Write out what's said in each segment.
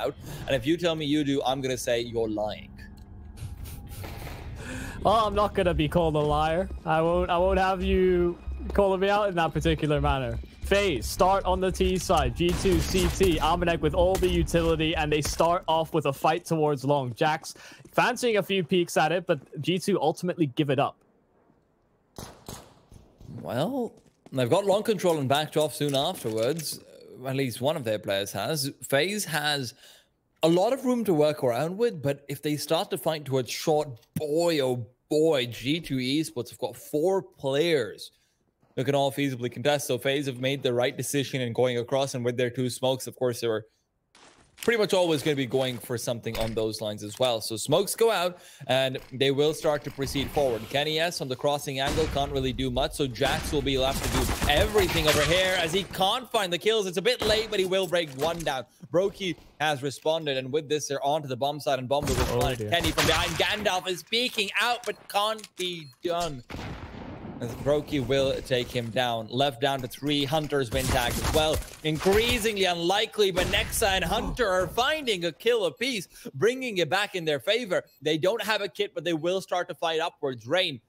out. And if you tell me you do, I'm going to say you're lying. Well, I'm not going to be called a liar. I won't have you calling me out in that particular manner. Faze, start on the T side. G2, CT, Amanek with all the utility, and they start off with a fight towards long. Jax fancying a few peeks at it, but G2 ultimately give it up. Well, they've got long control and backed off soon afterwards. At least one of their players has. Faze has a lot of room to work around with, but if they start to fight towards short, boy, oh boy, G2 Esports have got 4 players who can all feasibly contest. So Faze have made the right decision in going across, and with their 2 smokes, of course, they were pretty much always going to be going for something on those lines as well. So smokes go out, and they will start to proceed forward. Kenny S on the crossing angle can't really do much, so Jax will be left to do everything over here as he can't find the kills. It's a bit late, but he will break one down. Brokey has responded, and with this, they're onto the bomb side, and bomb will respond. Kenny from behind. Gandalf is peeking out, but can't be done. As Brokey will take him down. Left down to 3. Hunter's been tagged as well. Increasingly unlikely, but Nexa and Hunter are finding a kill apiece, bringing it back in their favor. They don't have a kit, but they will start to fight upwards. Rain,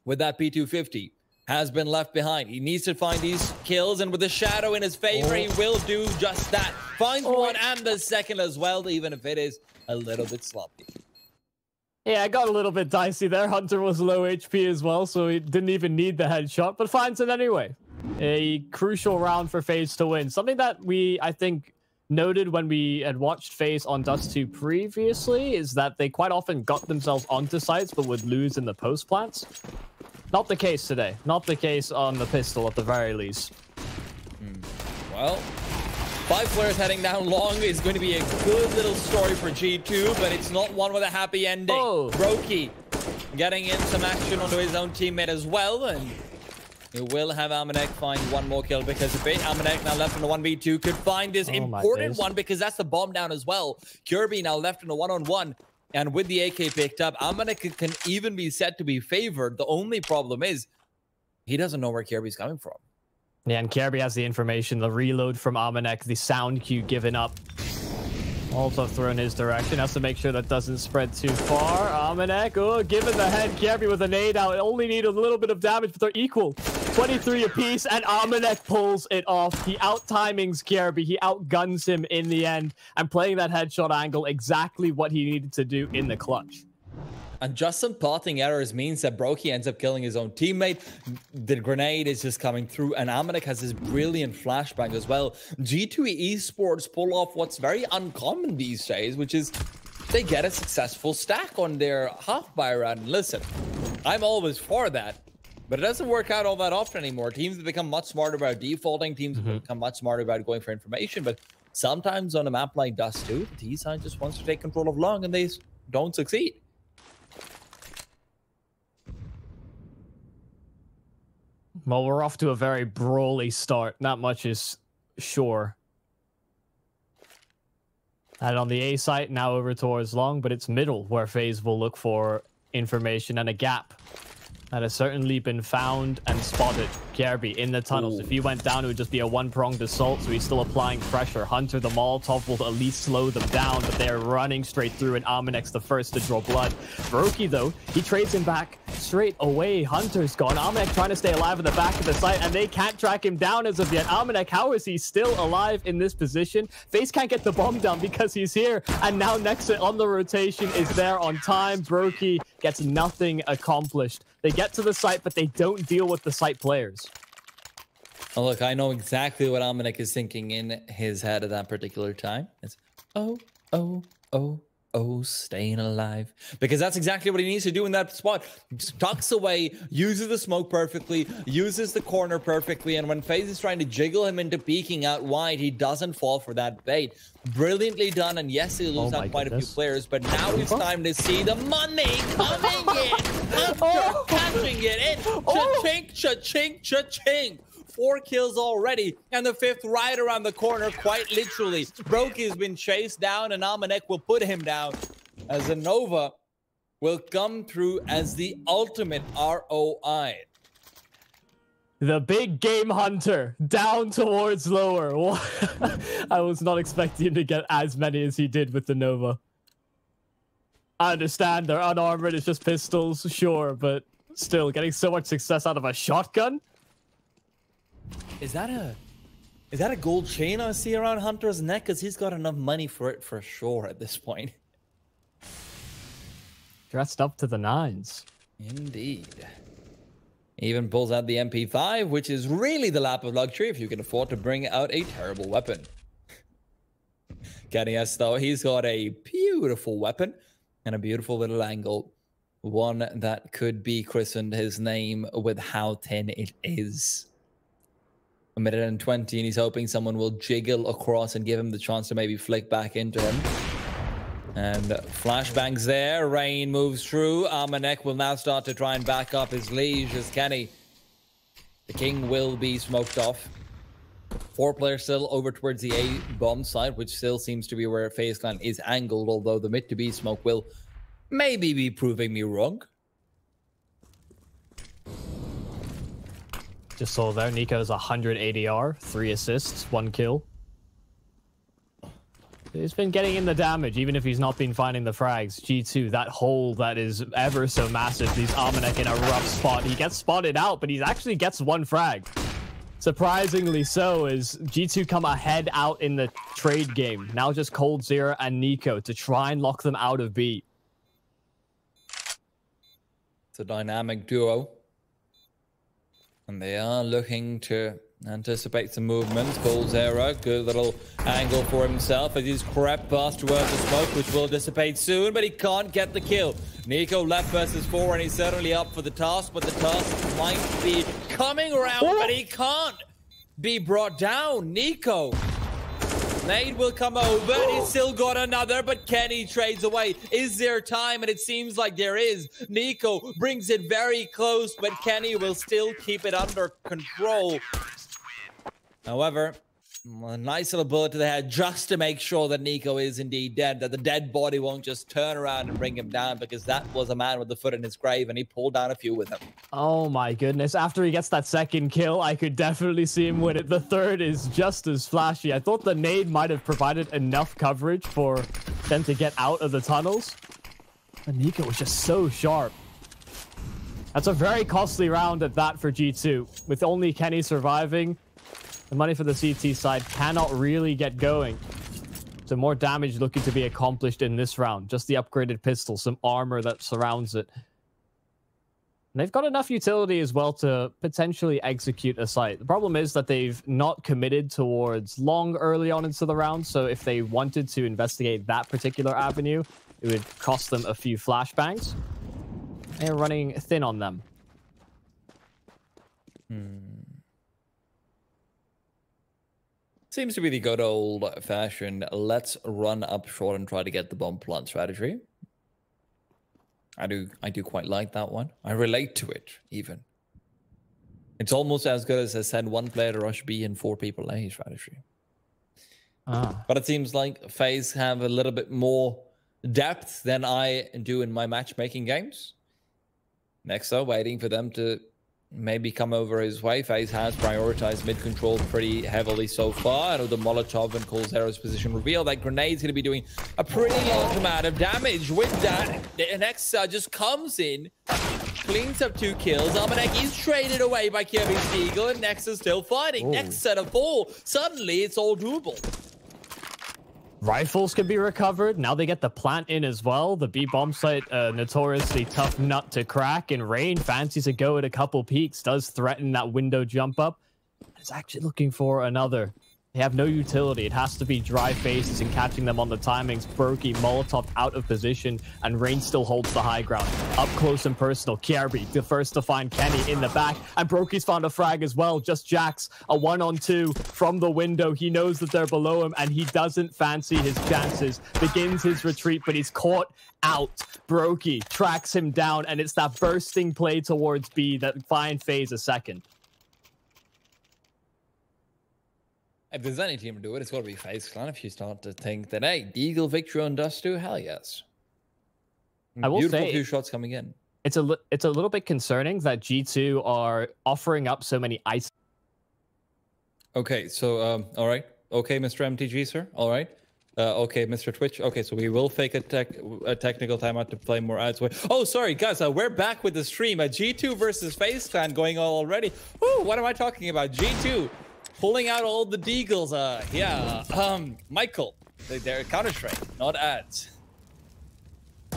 with that P250, has been left behind. He needs to find these kills, and with the shadow in his favor, he will do just that. Finds one and the second as well, even if it is a little bit sloppy. Yeah, I got a little bit dicey there. Hunter was low HP as well, so he didn't even need the headshot, but finds it anyway. A crucial round for Faze to win. Something that we, I think, noted when we had watched Faze on DUST2 previously is that they quite often got themselves onto sites, but would lose in the post plants. Not the case today. Not the case on the pistol, at the very least. Well, 5 players heading down long is going to be a good little story for G2, but it's not one with a happy ending. Brokey getting in some action onto his own teammate as well, and he will have Amanek find one more kill because of it. Amanek now left on the 1v2 could find this important one because that's the bomb down as well. Kirby now left on a 1-on-1, and with the AK picked up, Amanek can even be said to be favored. The only problem is he doesn't know where Kirby's coming from. Yeah, and Kirby has the information, the reload from Amanek, the sound cue given up. Also thrown his direction, has to make sure that doesn't spread too far. Amanek, given the head, Kirby with a nade out. Only need a little bit of damage, but they're equal. 23 apiece, and Amanek pulls it off. He out-timings Kirby, he outguns him in the end, and playing that headshot angle, exactly what he needed to do in the clutch. And just some potting errors means that Brokey ends up killing his own teammate. The grenade is just coming through, and Amanek has this brilliant flashbang as well. G2 Esports pull off what's very uncommon these days, which is they get a successful stack on their half-buy round. Listen, I'm always for that, but it doesn't work out all that often anymore. Teams have become much smarter about defaulting. Teams have become much smarter about going for information, but sometimes on a map like DUST2, the T side just wants to take control of long, and they don't succeed. Well, we're off to a very brawly start. Not much is sure. And on the A site, now over towards long, but it's middle where Faze will look for information, and a gap that has certainly been found and spotted. Kirby in the tunnels. If he went down, it would just be a one-pronged assault, so he's still applying pressure. Hunter, the Molotov, will at least slow them down, but they're running straight through, and Amanek's the first to draw blood. Brokey, though, he trades him back straight away. Hunter's gone. Amanek trying to stay alive at the back of the site, and they can't track him down as of yet. Amanek, how is he still alive in this position? Faze can't get the bomb down because he's here, and now Nexa on the rotation is there on time. Brokey gets nothing accomplished. They get to the site, but they don't deal with the site players. Oh, look, I know exactly what Amanek is thinking in his head at that particular time. It's, staying alive. Because that's exactly what he needs to do in that spot. Tucks away, uses the smoke perfectly, uses the corner perfectly, and when Faze is trying to jiggle him into peeking out wide, he doesn't fall for that bait. Brilliantly done, and yes, he loses out quite a few players, but now it's time to see the money coming in! Catching it in! Cha-chink, cha-chink, cha-chink! 4 kills already, and the 5th right around the corner, quite literally. Brokey has been chased down, and Amanek will put him down, as a Nova will come through as the ultimate ROI. The big game hunter down towards lower. I was not expecting him to get as many as he did with the Nova. I understand they're unarmored, it's just pistols, sure, but still getting so much success out of a shotgun. Is that a gold chain I see around Hunter's neck? Because he's got enough money for it for sure at this point. Dressed up to the nines. Indeed. Even pulls out the MP5, which is really the lap of luxury if you can afford to bring out a terrible weapon. Kenny S, though, he's got a beautiful weapon and a beautiful little angle. One that could be christened his name with how thin it is. 1:20, and he's hoping someone will jiggle across and give him the chance to maybe flick back into him. And flashbangs there. Rain moves through. Armanek will now start to try and back up his liege as Kenny. The king will be smoked off. 4 players still over towards the A bomb side, which still seems to be where Faze Clan is angled, although the mid to B smoke will maybe be proving me wrong. Just saw there, niko's 100 ADR, 3 assists, 1 kill. He's been getting in the damage, even if he's not been finding the frags. G2, that hole that is ever so massive. These Armanek in a rough spot. He gets spotted out, but he actually gets 1 frag. Surprisingly so, as G2 come ahead out in the trade game. Now just coldzera and niko to try and lock them out of B. It's a dynamic duo. And they are looking to anticipate some movements. coldzera, good little angle for himself as he's crept past towards the smoke, which will dissipate soon, but he can't get the kill. niko left versus 4, and he's certainly up for the task, but the task might be coming around, but he can't be brought down. niko. Nade will come over, and he's still got another, but Kenny trades away. Is there time? And it seems like there is. niko brings it very close, but Kenny will still keep it under control. However, a nice little bullet to the head just to make sure that niko is indeed dead, that the dead body won't just turn around and bring him down, because that was a man with the foot in his grave, and he pulled down a few with him. Oh my goodness. After he gets that second kill, I could definitely see him win it. The third is just as flashy. I thought the nade might have provided enough coverage for them to get out of the tunnels. But niko was just so sharp. That's a very costly round at that for G2. With only Kenny surviving, the money for the CT side cannot really get going. So more damage looking to be accomplished in this round. Just the upgraded pistol, some armor that surrounds it. And they've got enough utility as well to potentially execute a site. The problem is that they've not committed towards long early on into the round. So if they wanted to investigate that particular avenue, it would cost them a few flashbangs. They're running thin on them. Seems to be the good old-fashioned let's run up short and try to get the bomb plant strategy. I do quite like that one. I relate to it, even. It's almost as good as a send 1 player to rush B and 4 people A strategy. But it seems like Faze have a little bit more depth than I do in my matchmaking games. Next, though, waiting for them to maybe come over his way. Faze has prioritized mid-control pretty heavily so far. I know the Molotov and coldzera's position reveal that grenade's going to be doing a pretty large amount of damage. With that, the Nexa just comes in, cleans up 2 kills. Armanek is traded away by Kirby's Eagle, and Nexa's still fighting. Next set of 4. Suddenly, it's all doable. Rifles can be recovered. Now they get the plant in as well. The B bomb site, notoriously tough nut to crack. And Rain fancies a go at a couple peaks. Does threaten that window jump up. Is actually looking for another. They have no utility. It has to be dry faces and catching them on the timings. Brokey, Molotov out of position, and Rain still holds the high ground. Up close and personal. Kierby, the first to find Kenny in the back, and Brokey's found a frag as well. Just Jax, a 1-on-2 from the window. He knows that they're below him, and he doesn't fancy his chances. Begins his retreat, but he's caught out. Brokey tracks him down, and it's that bursting play towards B that finds Faze a second. If there's any team to do it, it's got to be Faze Clan. If you start to think that, hey, Eagle victory on DUST2, hell yes. I will Beautiful say, 2 shots coming in. It's a little bit concerning that G2 are offering up so many ice. Okay, so all right. Okay, Mr. MTG, sir. All right. Okay, Mr. Twitch. Okay, so we will fake a technical timeout to play more ads. Oh, sorry, guys. We're back with the stream. G2 versus Faze Clan going on already. Ooh, what am I talking about? G2 pulling out all the deagles. Michael, they're Counter-Strike, not ads.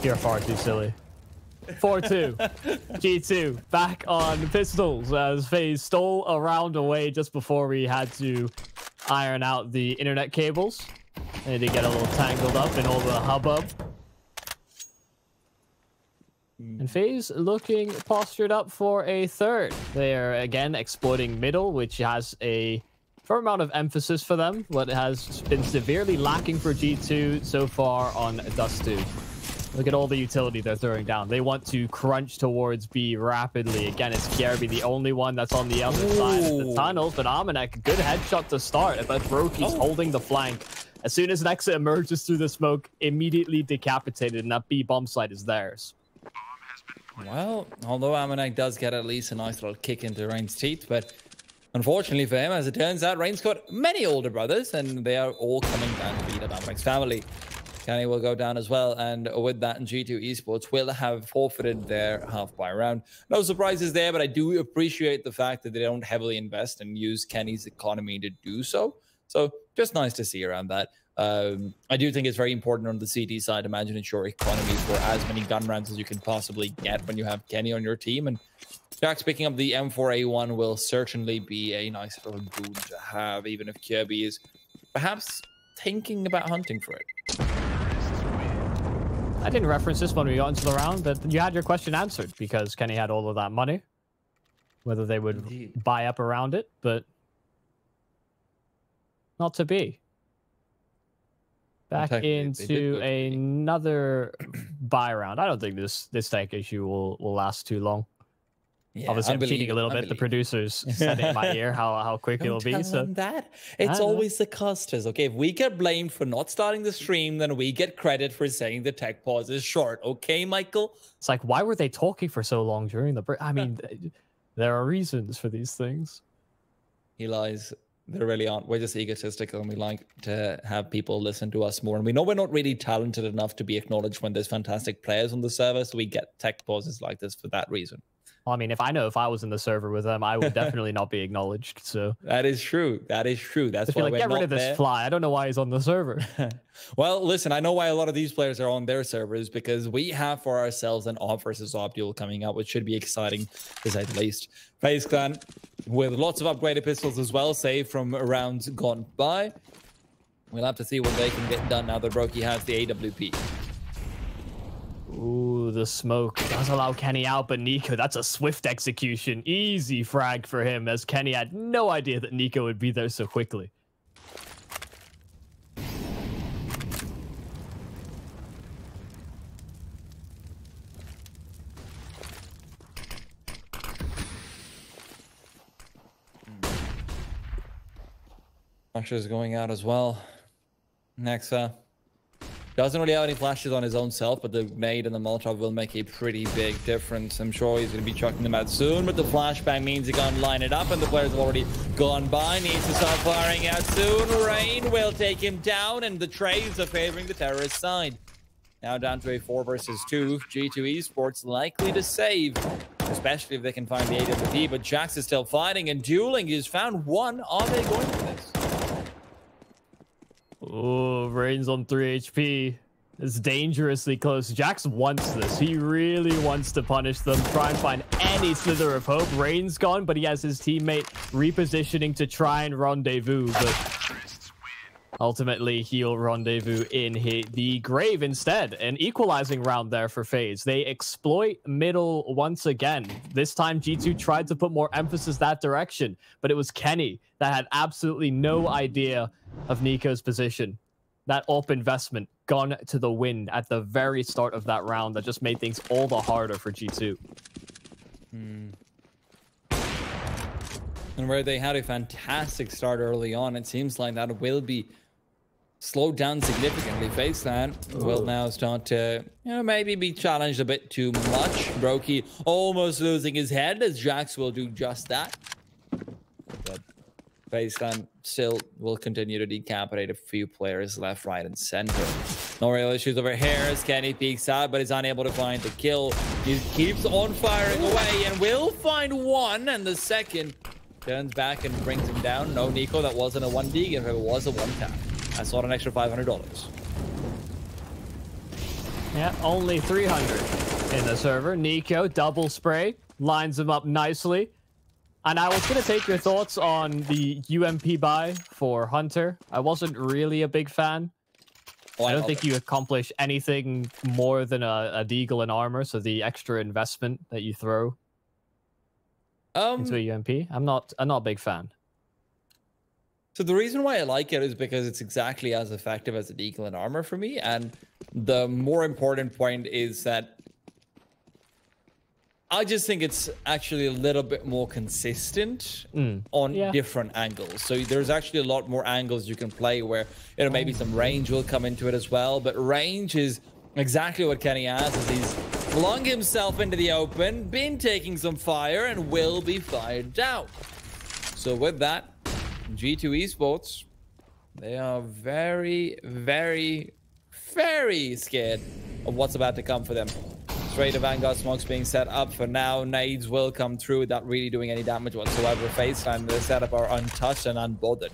You're far too silly. 4-2. G2 back on pistols as Faze stole a round away just before we had to iron out the internet cables. They did get a little tangled up in all the hubbub. And Faze looking postured up for a third. They are again exploiting middle, which has a fair amount of emphasis for them. What has been severely lacking for G2 so far on DUST2. Look at all the utility they're throwing down. They want to crunch towards B rapidly. Again, it's Kjærby, the only one that's on the other side of the tunnels. But Amanek, good headshot to start. But Broky's holding the flank. As soon as Nexa emerges through the smoke, immediately decapitated, and that B bomb site is theirs. Well, although Amanek does get at least a nice little kick into Rain's teeth, but unfortunately for him, as it turns out, Rain's got many older brothers, and they are all coming down to beat up Amanek's family. Kenny will go down as well, and with that, G2 Esports will have forfeited their half-buy round. No surprises there, but I do appreciate the fact that they don't heavily invest and use Kenny's economy to do so. So just nice to see around that. I do think it's very important on the CT side to manage your economy for as many gun rounds as you can possibly get when you have Kenny on your team. And Jax picking up the M4A1 will certainly be a nice little boon to have, even if Kjærby is perhaps thinking about hunting for it. I didn't reference this when we got into the round, but you had your question answered because Kenny had all of that money. Whether they would buy up around it, but not to be. Back into another buy round. I don't think this tech issue will last too long. Yeah, obviously, I'm cheating a little bit. The producers said it in my ear how quick it'll be. So that it's always the casters. Okay, if we get blamed for not starting the stream, then we get credit for saying the tech pause is short. Okay, Michael. It's like, why were they talking for so long during the break? I mean, there are reasons for these things. He lies. There really aren't. We're just egotistical, and we like to have people listen to us more. And we know we're not really talented enough to be acknowledged when there's fantastic players on the server, so we get tech pauses like this for that reason. Well, I mean, if I was in the server with them, I would definitely not be acknowledged. So that is true. That is true. That's why like, get rid of this fly. I don't know why he's on the server. Well, listen, I know why a lot of these players are on their servers, because we have for ourselves an off versus op duel coming up, which should be exciting to say the least. Faze Clan with lots of upgraded pistols as well, save from rounds gone by. We'll have to see what they can get done now that Broky has the AWP. Ooh, the smoke does allow Kenny out, but niko, that's a swift execution. Easy frag for him, as Kenny had no idea that niko would be there so quickly. Flashes going out as well. Nexa doesn't really have any flashes on his own self, but the nade and the Molotov will make a pretty big difference. I'm sure he's going to be chucking them out soon, but the flashbang means he can't line it up, and the players have already gone by. Needs to start firing out soon. Rain will take him down, and the trades are favoring the terrorist side. Now down to a 4 versus 2. G2 Esports likely to save, especially if they can find the AWP, but Jax is still fighting, and dueling is found one. Are they going for this? Oh, Rain's on 3 HP. It's dangerously close. Jax wants this. He really wants to punish them, try and find any slither of hope. Rain's gone, but he has his teammate repositioning to try and rendezvous, but ultimately he'll rendezvous in the grave instead. An equalizing round there for Faze. They exploit middle once again. This time G2 tried to put more emphasis that direction, but it was Kenny that had absolutely no idea of niko's position. That up investment gone to the wind at the very start of that round that just made things all the harder for G2. And where they had a fantastic start early on, it seems like that will be slowed down significantly. Faze Clan will now start to, maybe be challenged a bit too much. Brokey almost losing his head as Jax will do just that. But Faze Clan still will continue to decapitate a few players left, right, and center. No real issues over here as Kenny peeks out, but is unable to find the kill. He keeps on firing away and will find one, and the second turns back and brings him down. No, Niko, that wasn't a 1D. If it was a 1-tap, I saw an extra $500. Yeah, only 300 in the server. Niko, double spray, lines him up nicely. And I was going to take your thoughts on the UMP buy for Hunter. I wasn't really a big fan. I don't think you accomplish anything more than a deagle and armor, so the extra investment that you throw into a UMP. I'm not a big fan. So the reason why I like it is because it's exactly as effective as a deagle and armor for me, and the more important point is that I just think it's actually a little bit more consistent on different angles. So there's actually a lot more angles you can play where, maybe some range will come into it as well. But range is exactly what Kenny has, as he's flung himself into the open, been taking some fire, and will be fired down. So with that, G2 Esports, they are very, very, very scared of what's about to come for them. Straight to Vanguard smokes being set up for now. Nades will come through without really doing any damage whatsoever. Faze Clan, the setup are untouched and unbothered.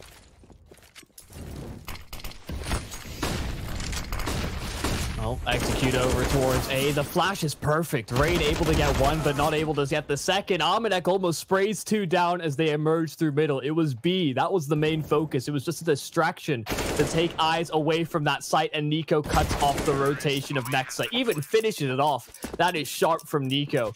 Well, execute over towards A. The flash is perfect. Raid able to get one, but not able to get the second. Almanac almost sprays two down as they emerge through middle. It was B. That was the main focus. It was just a distraction to take eyes away from that site, and Niko cuts off the rotation of Nexa, even finishing it off. That is sharp from Niko.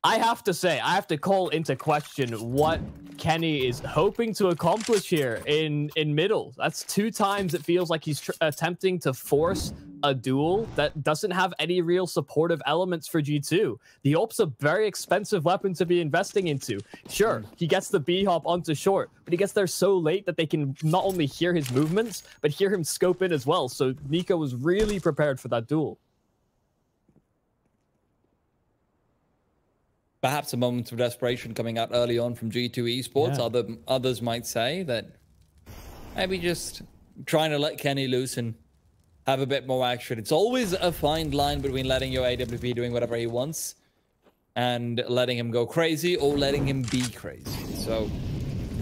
I have to say, I have to call into question what Kenny is hoping to accomplish here in middle. That's 2 times it feels like he's attempting to force a duel that doesn't have any real supportive elements for G2. The AWP's a very expensive weapon to be investing into. Sure, he gets the B-hop onto short, but he gets there so late that they can not only hear his movements, but hear him scope in as well. So Niko was really prepared for that duel. Perhaps a moment of desperation coming out early on from G2 Esports. Yeah. Others might say that maybe just trying to let Kenny loose and have a bit more action. It's always a fine line between letting your AWP doing whatever he wants and letting him go crazy or letting him be crazy. So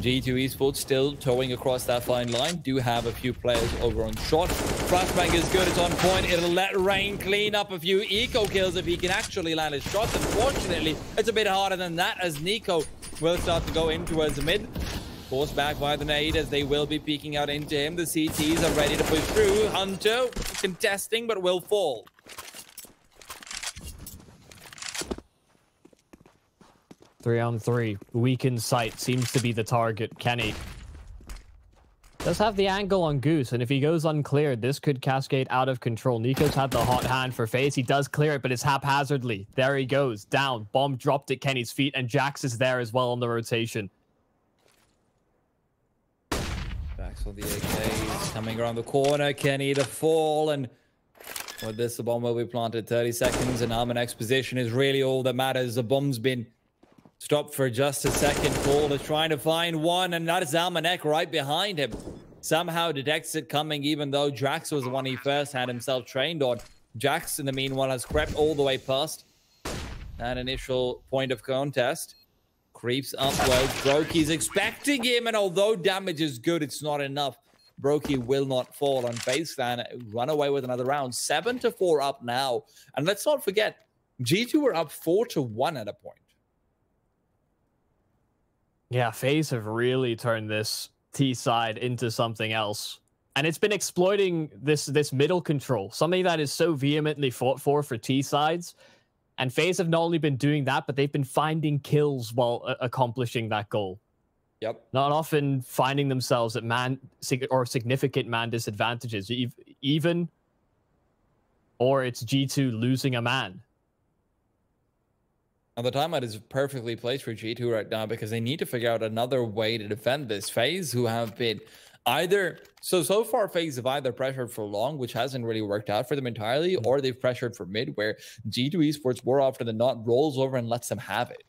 G2 Esports still towing across that fine line. Do have a few players over on shot. Flashbang is good. It's on point. It'll let Rain clean up a few eco kills if he can actually land his shots. Unfortunately, it's a bit harder than that as Niko will start to go in towards the mid. Forced back by the nade as they will be peeking out into him. The CTs are ready to push through. Hunter contesting but will fall. 3-on-3. Weakened sight seems to be the target. Kenny does have the angle on Goose, and if he goes uncleared, this could cascade out of control. Niko's had the hot hand for Faze. He does clear it, but it's haphazardly. There he goes, down. Bomb dropped at Kenny's feet, and Jax is there as well on the rotation. Jax on the AKs coming around the corner. Kenny the fall, and with this, the bomb will be planted 30 seconds, and Almanac's position is really all that matters. The bomb's been stopped for just a second. Cole is trying to find one, and that is Almanac right behind him. Somehow detects it coming, even though Jax was the one he first had himself trained on. Jax, in the meanwhile, has crept all the way past that initial point of contest. Creeps upwards. Brokey's expecting him, and although damage is good, it's not enough. Brokey will not fall on Faze Clan. Run away with another round. 7-4 up now. And let's not forget, G2 were up 4-1 at a point. Yeah, Faze have really turned this T side into something else. And it's been exploiting this middle control, something that is so vehemently fought for T sides. And Faze have not only been doing that, but they've been finding kills while accomplishing that goal. Yep. Not often finding themselves at significant man disadvantages, even, or it's G2 losing a man. And the timeout is perfectly placed for G2 right now because they need to figure out another way to defend this. Faze, who have been So far FaZe have either pressured for long, which hasn't really worked out for them entirely, or they've pressured for mid, where G2 Esports more often than not rolls over and lets them have it.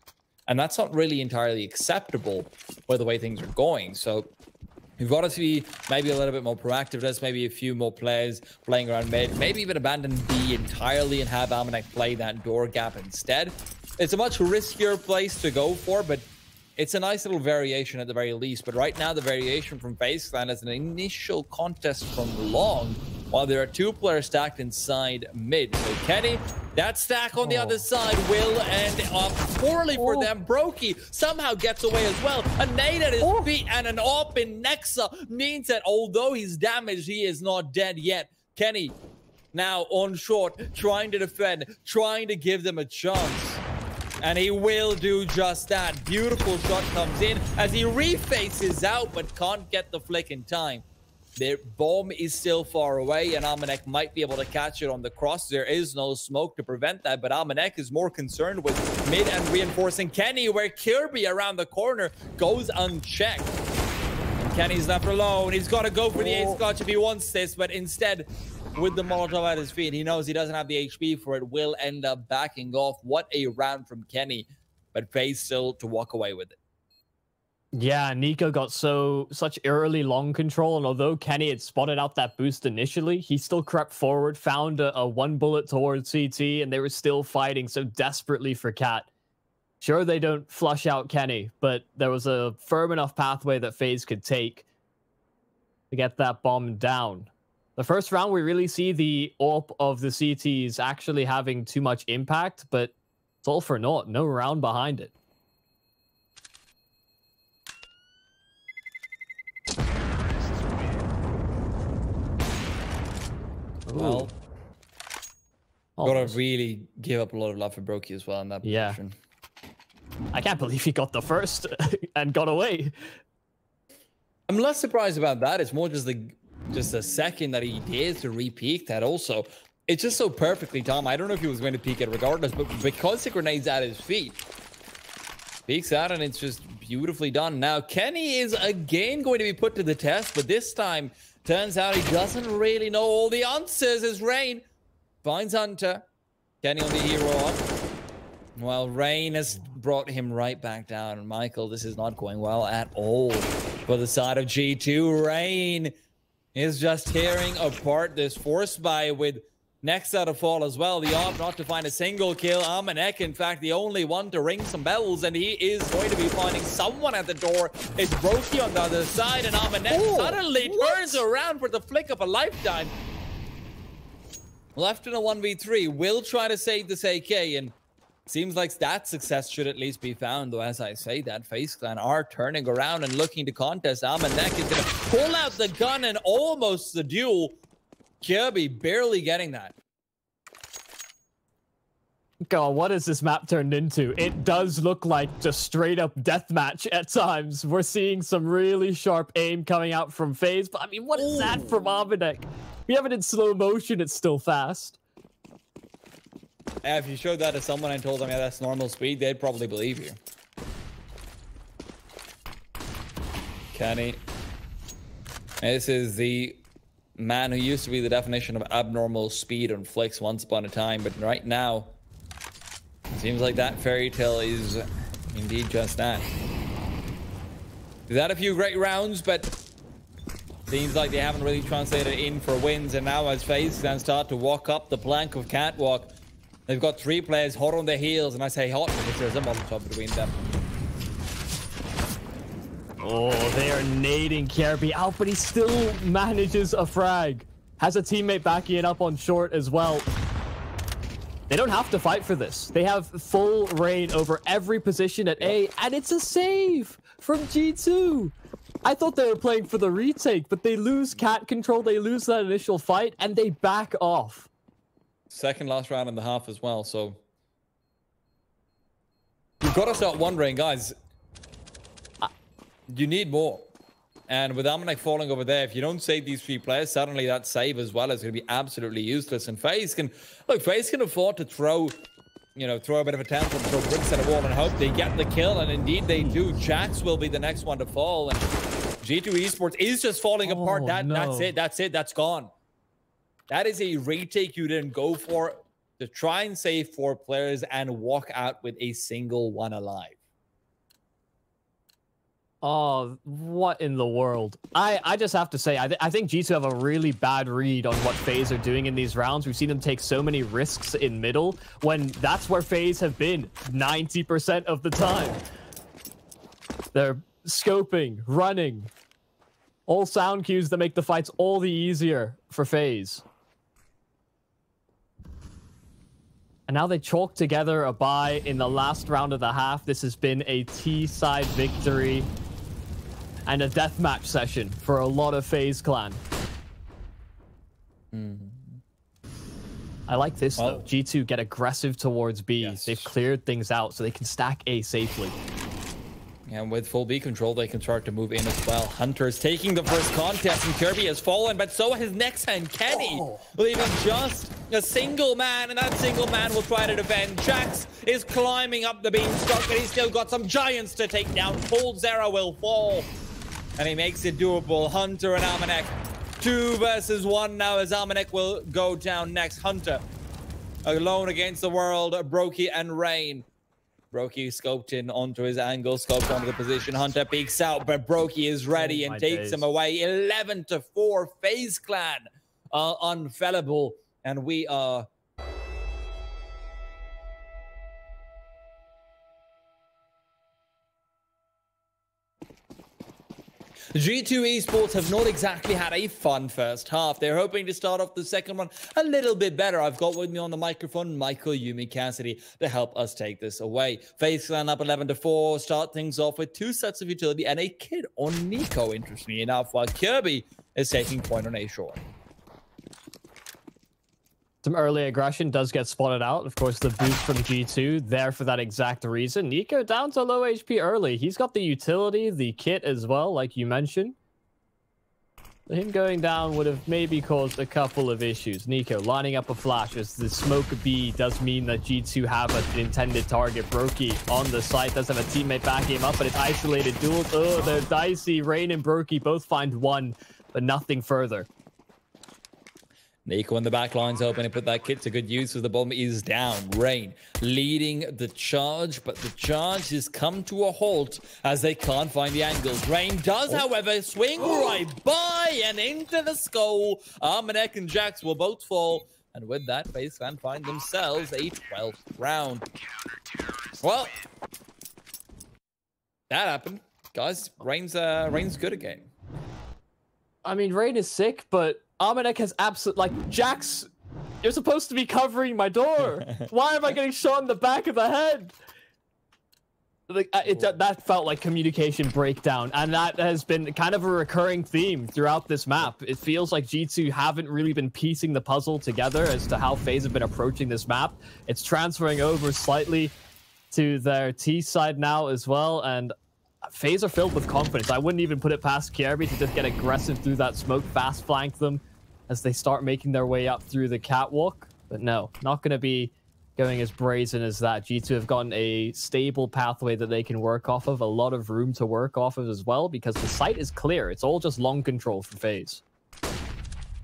And that's not really entirely acceptable by the way things are going. So we've got to see maybe a little bit more proactiveness, maybe a few more players playing around mid, maybe even abandon B entirely and have Amanek play that door gap instead. It's a much riskier place to go for, but it's a nice little variation at the very least. But right now, the variation from Faze Clan is an initial contest from long, while there are two players stacked inside mid. So Kenny, that stack on the other side will end up poorly for them. Brokey somehow gets away as well. A nade at his feet and an AWP in Nexa means that although he's damaged, he is not dead yet. Kenny now on short, trying to defend, trying to give them a chance. And he will do just that. Beautiful shot comes in as he refaces out, but can't get the flick in time. Their bomb is still far away, and Amanek might be able to catch it on the cross. There is no smoke to prevent that, but Amanek is more concerned with mid and reinforcing Kenny, where Kirby around the corner goes unchecked. And Kenny's left alone. He's got to go for the ace clutch if he wants this, but instead, with the Molotov at his feet, he knows he doesn't have the HP for it, will end up backing off. What a round from Kenny, but FaZe still to walk away with it. Yeah, niko got such early long control, and although Kenny had spotted out that boost initially, he still crept forward, found a one bullet towards CT, and they were still fighting so desperately for Cat. Sure, they don't flush out Kenny, but there was a firm enough pathway that FaZe could take to get that bomb down. The first round, we really see the AWP of the CTs actually having too much impact, but it's all for naught. No round behind it. Well, gotta really give up a lot of love for Brokey as well in that position. I can't believe he got the first and got away. I'm less surprised about that. It's more just the second that he did to re-peek that also. It's just so perfectly timed. I don't know if he was going to peek it regardless, but because the grenade's at his feet, peeks out and it's just beautifully done. Now, Kenny is again going to be put to the test, but this time, turns out he doesn't really know all the answers as Rain finds Hunter. Kenny on the hero up. Well, Rain has brought him right back down. And Michael, this is not going well at all for the side of G2. Rain is just tearing apart this force buy with Nexa to fall as well. The AWP not to find a single kill. Amanek, in fact, the only one to ring some bells, and he is going to be finding someone at the door. It's Brokey on the other side, and Amanek suddenly turns around for the flick of a lifetime. Left in a 1v3, will try to save this AK, and seems like that success should at least be found, though as I say that, Faze Clan are turning around and looking to contest. Amanek is going to pull out the gun and almost the duel. Kirby barely getting that. God, what has this map turned into? It does look like just straight up deathmatch at times. We're seeing some really sharp aim coming out from FaZe, but I mean, what is that from Amanek? We have it in slow motion, it's still fast. Yeah, if you showed that to someone and told them, yeah, that's normal speed, they'd probably believe you. Kenny. This is the man who used to be the definition of abnormal speed on flicks once upon a time, but right now, it seems like that fairy tale is indeed just that. We've had a few great rounds, but seems like they haven't really translated in for wins, and now as FaZe Clan start to walk up the plank of catwalk, they've got three players hot on their heels, and I say hot because there's a Molotov between them. Oh, they are nading Kirby out, but he still manages a frag. Has a teammate backing it up on short as well. They don't have to fight for this. They have full reign over every position at A, and it's a save from G2. I thought they were playing for the retake, but they lose cat control, they lose that initial fight, and they back off. Second last round in the half as well, so you've got to start wondering, guys, you need more. And with Amanek falling over there, if you don't save these three players, suddenly that save as well is going to be absolutely useless. And FaZe can, look, FaZe can afford to throw, you know, throw a bit of a tantrum, throw bricks at a wall and hope they get the kill. And indeed they do. Jax will be the next one to fall. And G2 Esports is just falling apart. No. That's it. That's gone. That is a retake you didn't go for to try and save 4 players and walk out with a single one alive. Oh, what in the world? I just have to say, I think G2 have a really bad read on what FaZe are doing in these rounds. We've seen them take so many risks in middle when that's where FaZe have been 90% of the time. They're scoping, running, all sound cues that make the fights all the easier for FaZe. And now they chalk together a bye in the last round of the half. This has been a T-side victory and a deathmatch session for a lot of FaZe Clan. I like this, though. G2 get aggressive towards B. Yes. They've cleared things out so they can stack A safely. And with full B control, they can start to move in as well. Hunter's taking the first contest, and Kirby has fallen, but so has Nexan Kenny, leaving just a single man, and that single man will try to defend. Jax is climbing up the beanstalk, but he's still got some giants to take down. coldzera will fall, and he makes it doable. Hunter and Amanek, 2 versus 1 now, as Amanek will go down next. Hunter alone against the world, Brokey and Rain. Brokey scoped in onto his angle, scoped onto the position. Hunter peeks out, but Brokey is ready and takes him away. 11-4, FaZe Clan are unfellable, and we are... G2 Esports have not exactly had a fun first half. They're hoping to start off the second one a little bit better. I've got with me on the microphone Michael Yumi Cassidy to help us take this away. FaZe Clan up 11-4, start things off with 2 sets of utility and a kid on niko, interestingly enough, while Kirby is taking point on A short. Some early aggression does get spotted out. Of course, the boost from G2 there for that exact reason. niko down to low HP early. He's got the utility, the kit as well, like you mentioned. Him going down would have maybe caused a couple of issues. niko lining up a flash as the smoke B does mean that G2 have an intended target. Brokey on the site does have a teammate backing him up, but it's isolated duels. Oh, they're dicey. Rain and Brokey both find one, but nothing further. niko in the back line's open and put that kit to good use as the bomb is down. Rain leading the charge, but the charge has come to a halt as they can't find the angles. Rain does, however, swing right by and into the skull. Amanek and Jax will both fall, and with that, FaZe Clan find themselves a 12th round. Well, that happened, guys. Rain's good again. I mean, Rain is sick, but Amanek has absolute, like, Jax, you're supposed to be covering my door. Why am I getting shot in the back of the head? Like, that felt like communication breakdown, and that has been kind of a recurring theme throughout this map. It feels like G2 haven't really been piecing the puzzle together as to how FaZe have been approaching this map. It's transferring over slightly to their T side now as well, and FaZe are filled with confidence. I wouldn't even put it past Kirby to just get aggressive through that smoke, fast flank them as they start making their way up through the catwalk. But no, not going to be going as brazen as that. G2 have gotten a stable pathway that they can work off of, a lot of room to work off of as well, because the site is clear. It's all just long control for FaZe.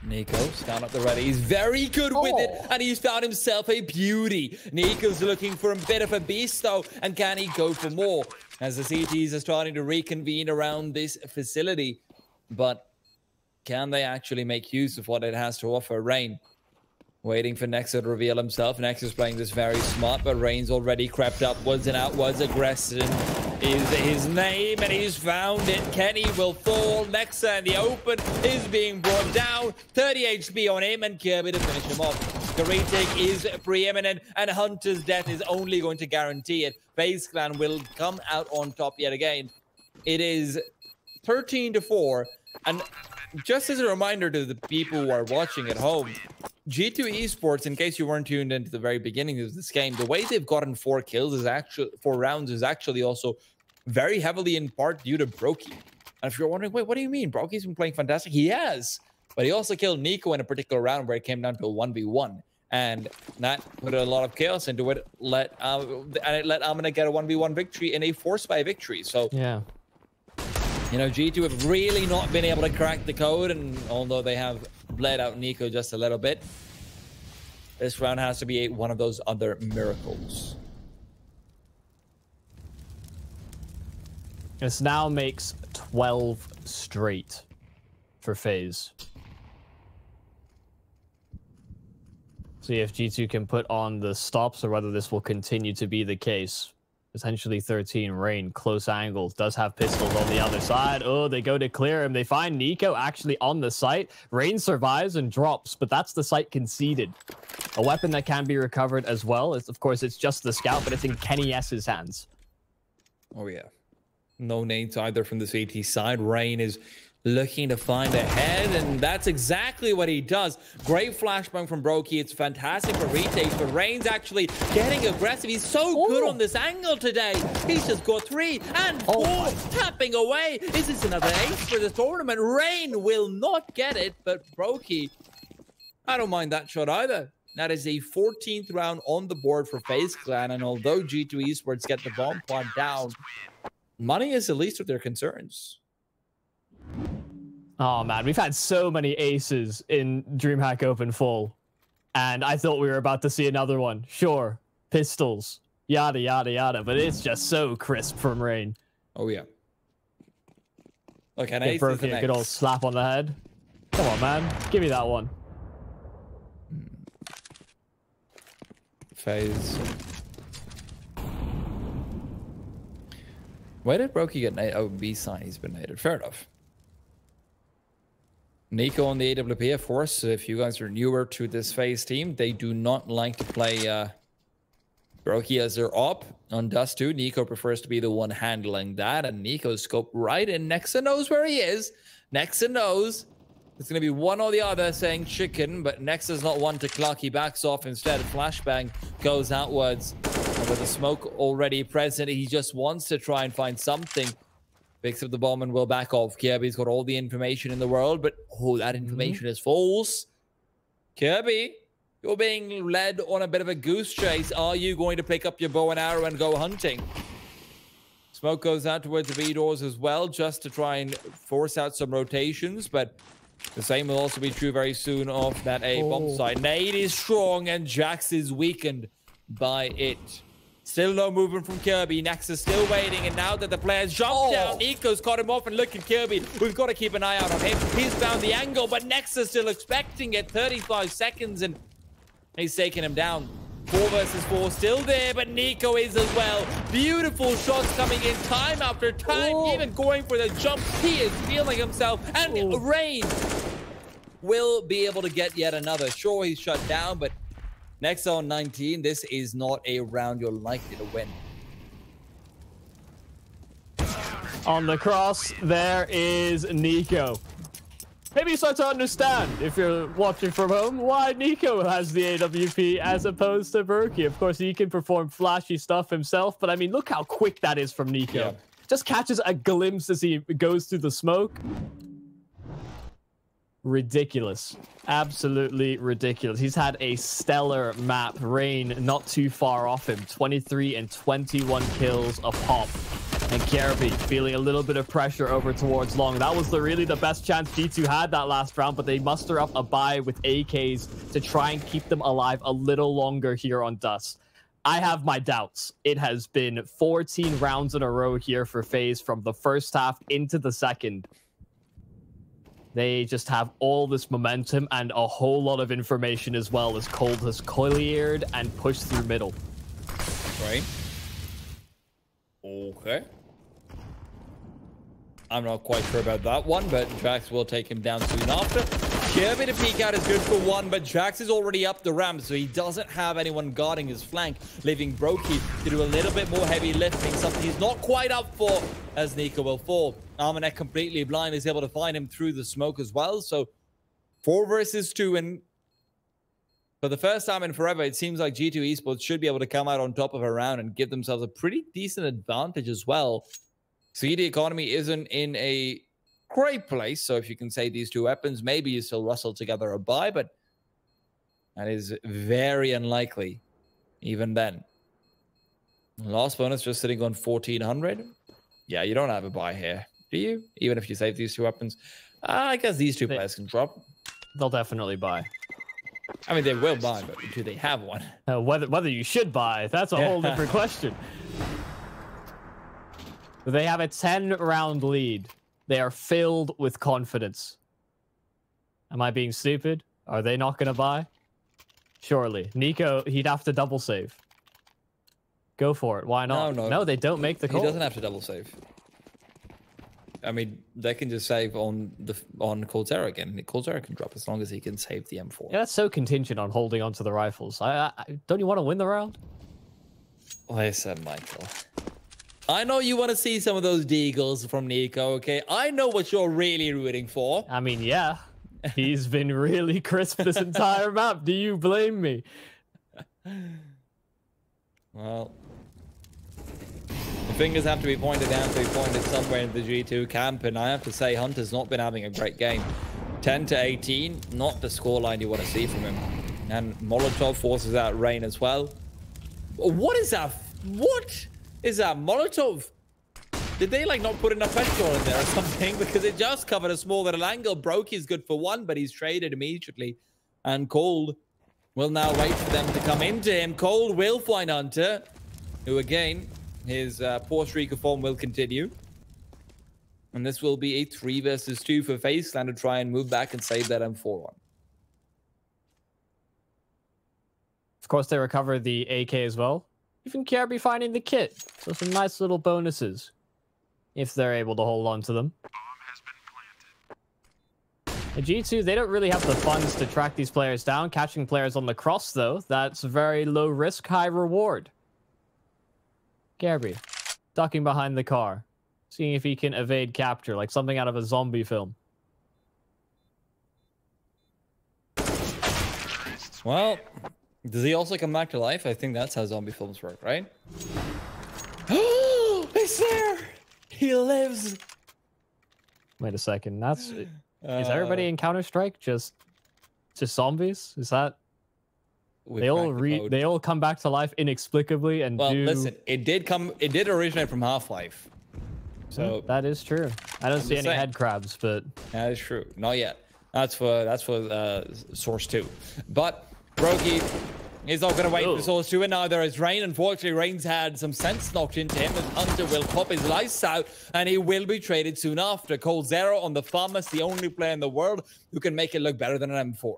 niko's down at the ready. He's very good with it, and he's found himself a beauty. niko's looking for a bit of a beast, though, and can he go for more? As the CTs are starting to reconvene around this facility. But can they actually make use of what it has to offer? Rain waiting for Nexa to reveal himself. Nexa is playing this very smart, but Rain's already crept upwards and outwards. Aggression is his name, and he's found it. Kenny will fall. Nexa in the open is being brought down. 30 HP on him, and Kirby to finish him off. The retake is preeminent, and Hunter's death is only going to guarantee it. FaZe Clan will come out on top yet again. It is 13-4, and just as a reminder to the people who are watching at home, G2 Esports, in case you weren't tuned into the very beginning of this game, the way they've gotten 4 kills is actually 4 rounds is actually also very heavily in part due to Brokey. And if you're wondering, wait, what do you mean? Brokey's been playing fantastic. He has. But he also killed niko in a particular round where it came down to a 1v1. And that put a lot of chaos into it. And it let Amina get a 1v1 victory in a force by victory. So yeah, You know, G2 have really not been able to crack the code, and although they have bled out niko just a little bit, this round has to be one of those other miracles. This now makes 12 straight for Faze. See if G2 can put on the stops or whether this will continue to be the case. Potentially 13. Rain, close angle, does have pistols on the other side. Oh, they go to clear him. They find niko actually on the site. Rain survives and drops, but that's the site conceded. A weapon that can be recovered as well. Of course, it's just the scout, but it's in Kenny S's hands. Oh, yeah. No nades either from the CT side. Rain is looking to find a head, and that's exactly what he does. Great flashbang from Brokey. It's fantastic for retakes, but Rain's actually getting aggressive. He's so good on this angle today. He's just got 3 and 4, tapping away. Is this another ace for the tournament? Rain will not get it, but Brokey, I don't mind that shot either. That is a 14th round on the board for Faze Clan, and although G2 Esports get the bomb pod down, money is the least of their concerns. Oh man, we've had so many aces in DreamHack Open Full, and I thought we were about to see another one. Sure, pistols, yada yada yada, but it's just so crisp from Rain. Oh yeah. Look, an Give ace Brokey is the a good old next. slap on the head. Come on, man, give me that one. Faze. Why did Brokey get naded? Oh, B side, he's been naded. Fair enough. niko on the AWP, of course. If you guys are newer to this Faze team, they do not like to play Brokey as their op on DUST2. niko prefers to be the one handling that, and niko's scoped right in. Nexa knows where he is. Nexa knows it's going to be one or the other saying chicken, but Nexa's not one to clock. He backs off instead. Flashbang goes outwards. And with the smoke already present, he just wants to try and find something. Picks up the bomb and will back off. Kirby's got all the information in the world, but that information is false. Kirby, you're being led on a bit of a goose chase. Are you going to pick up your bow and arrow and go hunting? Smoke goes out towards the B doors as well, just to try and force out some rotations, but the same will also be true very soon of that A bomb side. Nade is strong and Jax is weakened by it. Still no movement from Kirby. Nex is still waiting, and now that the players jump down, niko's caught him off, and look at Kirby. We've got to keep an eye out on him. He's found the angle, but Nex is still expecting it. 35 seconds, and he's taking him down. 4 versus 4 still there, but niko is as well. Beautiful shots coming in time after time, even going for the jump. He is feeling himself, and Rain will be able to get yet another. Sure, he's shut down, but next on 19, this is not a round you're likely to win. On the cross, there is niko. Maybe you start to understand, if you're watching from home, why niko has the AWP as opposed to Brokey. Of course, he can perform flashy stuff himself, but I mean, look how quick that is from niko. Yeah. Just catches a glimpse as he goes through the smoke. Ridiculous. Absolutely ridiculous. He's had a stellar map. Rain not too far off him. 23 and 21 kills a pop. And Kirby feeling a little bit of pressure over towards long. That was really the best chance G2 had that last round, but they muster up a buy with AKs to try and keep them alive a little longer here on Dust. I have my doubts. It has been 14 rounds in a row here for Faze from the first half into the second. They just have all this momentum and a whole lot of information as well as Cold has cleared and pushed through middle. Right. Okay. I'm not quite sure about that one, but Jax will take him down soon after. Kirby to peek out is good for one, but Jax is already up the ramp, so he doesn't have anyone guarding his flank, leaving Brokey to do a little bit more heavy lifting, something he's not quite up for as niko will fall. Armanek completely blind is able to find him through the smoke as well, so 4 versus 2, and for the first time in forever, it seems like G2 Esports should be able to come out on top of a round and give themselves a pretty decent advantage as well. CD economy isn't in a great place, so if you can say these two weapons, maybe you still rustle together a buy, but that is very unlikely even then. Last bonus just sitting on 1400. Yeah, you don't have a buy here. Do you? Even if you save these 2 weapons? I guess these 2 players can drop. They'll definitely buy. I mean, they will buy, but do they have one? Whether you should buy, that's a whole different question. They have a 10-round lead. They are filled with confidence. Am I being stupid? Are they not going to buy? Surely. niko, he'd have to double save. Go for it. Why not? No, they don't make the call. He doesn't have to double save. I mean, they can just save on coldzera again. Coldzera can drop as long as he can save the M4. Yeah, that's so contingent on holding onto the rifles. Don't you want to win the round? Listen, Michael. I know you want to see some of those deagles from niko, okay? I know what you're really rooting for. I mean, yeah. He's been really crisp this entire map. Do you blame me? Well, the fingers have to be pointed down to be pointed somewhere in the G2 camp, and I have to say Hunter's not been having a great game. 10-18, not the scoreline you want to see from him. And Molotov forces out Rain as well. What is that? What is that? Molotov? Did they like not put enough petrol in there or something? Because it just covered a small little angle. Brokey's good for 1, but he's traded immediately. And Cold will now wait for them to come into him. Cold will find Hunter, who again, his poor streak of form will continue. And this will be a 3 versus 2 for Faze Clan to try and move back and save that M4 on. Of course, they recover the AK as well. Even KRB finding the kit. So some nice little bonuses if they're able to hold on to them. The G2, they don't really have the funds to track these players down. Catching players on the cross, though, that's very low risk, high reward. KRB, ducking behind the car, seeing if he can evade capture, like something out of a zombie film. Well, does he also come back to life? I think that's how zombie films work, right? Oh, it's there! He lives! Wait a second, that's... is everybody in Counter-Strike just zombies? Is that... They all come back to life inexplicably and listen, it did originate from Half-Life. So that is true. I don't see any head crabs, but that is true. Not yet. That's for Source 2. But Brokey is not going to wait for Source 2, and now there is Rain. Unfortunately, Rain's had some sense knocked into him, and Hunter will pop his lights out, and he will be traded soon after. coldzera on the farm is the only player in the world who can make it look better than an M4.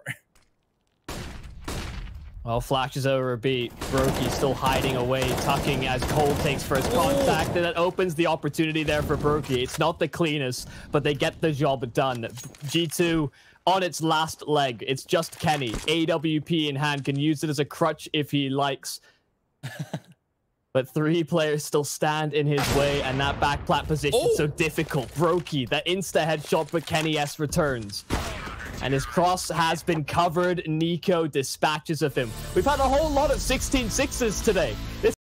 Well, flashes over a beat. Brokey still hiding away, tucking as Cole takes first contact, and that opens the opportunity there for Brokey. It's not the cleanest, but they get the job done. G2 on its last leg. It's just Kenny. AWP in hand, can use it as a crutch if he likes. But 3 players still stand in his way, and that back plat position so difficult. Brokey, that insta headshot, but Kenny S returns. And his cross has been covered. niko dispatches of him. We've had a whole lot of 16-6s today. This